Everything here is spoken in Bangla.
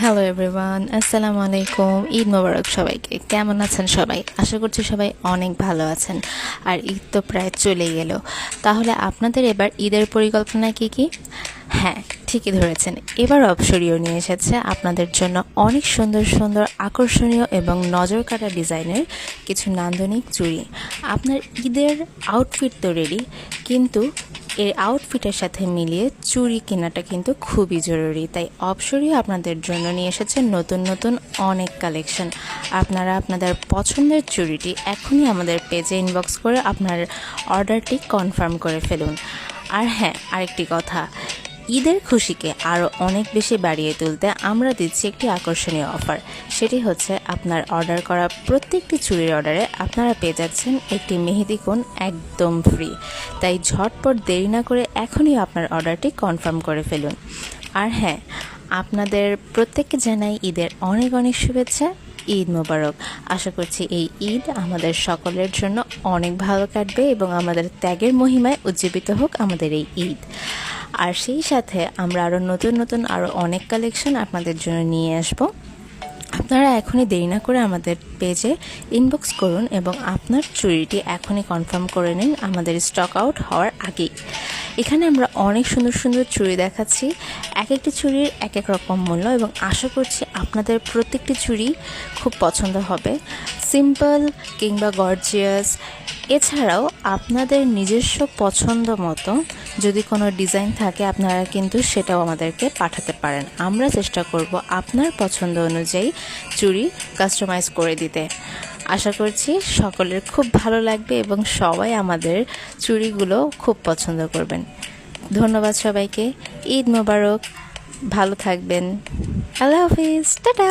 হ্যালো এভরিওয়ান, আসসালামু আলাইকুম। ঈদ মোবারক সবাইকে। কেমন আছেন সবাই? আশা করছি সবাই অনেক ভালো আছেন। আর ঈদ তো প্রায় চলেই গেল। তাহলে আপনাদের এবার ঈদের পরিকল্পনা কি? হ্যাঁ, ঠিকই ধরেছেন। এবার অবসরীয় নিয়ে এসেছে আপনাদের জন্য অনেক সুন্দর সুন্দর আকর্ষণীয় এবং নজর কাটা ডিজাইনের কিছু নান্দনিক চুড়ি। আপনার ঈদের আউটফিট তো রেডি, কিন্তু এই আউটফিটের সাথে মিলিয়ে চুড়ি কেনাটা কিন্তু খুবই জরুরি। তাই অবসরই আপনাদের জন্য নিয়ে এসেছে নতুন নতুন অনেক কালেকশন। আপনারা আপনাদের পছন্দের চুড়িটি এখনই আমাদের পেজে ইনবক্স করে আপনার অর্ডারটি কনফার্ম করে ফেলুন। আর হ্যাঁ, আরেকটি কথা, ঈদের খুশিকে আরও অনেক বেশি বাড়িয়ে তুলতে আমরা দিচ্ছি একটি আকর্ষণীয় অফার। সেটি হচ্ছে আপনার অর্ডার করা প্রত্যেকটি চুড়ির অর্ডারে আপনারা পেয়ে যাচ্ছেন একটি মেহেদি কোণ একদম ফ্রি। তাই ঝটপট দেরি না করে এখনই আপনার অর্ডারটি কনফার্ম করে ফেলুন। আর হ্যাঁ, আপনাদের প্রত্যেককে জানাই ঈদের অনেক অনেক শুভেচ্ছা। ঈদ মোবারক। আশা করছি এই ঈদ আমাদের সকলের জন্য অনেক ভালো কাটবে এবং আমাদের ত্যাগের মহিমায় উজ্জীবিত হোক আমাদের এই ঈদ। আর সেই সাথে আমরা আরও নতুন নতুন আরও অনেক কালেকশন আপনাদের জন্য নিয়ে আসব। আপনারা এখনই দেরি না করে আমাদের পেজে ইনবক্স করুন এবং আপনার চুড়িটি এখনই কনফার্ম করে নিন আমাদের স্টক আউট হওয়ার আগেই। এখানে আমরা অনেক সুন্দর সুন্দর চুড়ি দেখাচ্ছি। এক একটি চুড়ির এক এক রকম মূল্য এবং আশা করছি আপনাদের প্রত্যেকটি চুড়ি খুব পছন্দ হবে। সিম্পল কিংবা গর্জিয়াস, এছাড়াও আপনাদের নিজস্ব পছন্দ মতো যদি কোনো ডিজাইন থাকে আপনারা কিন্তু সেটাও আমাদেরকে পাঠাতে পারেন। আমরা চেষ্টা করব আপনার পছন্দ অনুযায়ী চুড়ি কাস্টমাইজ করে দিতে। আশা করছি সকলের খুব ভালো লাগবে এবং সবাই আমাদের চুড়িগুলো খুব পছন্দ করবেন। ধন্যবাদ সবাইকে। ঈদ মোবারক। ভালো থাকবেন। আল্লাহ হাফিজ। টাটা।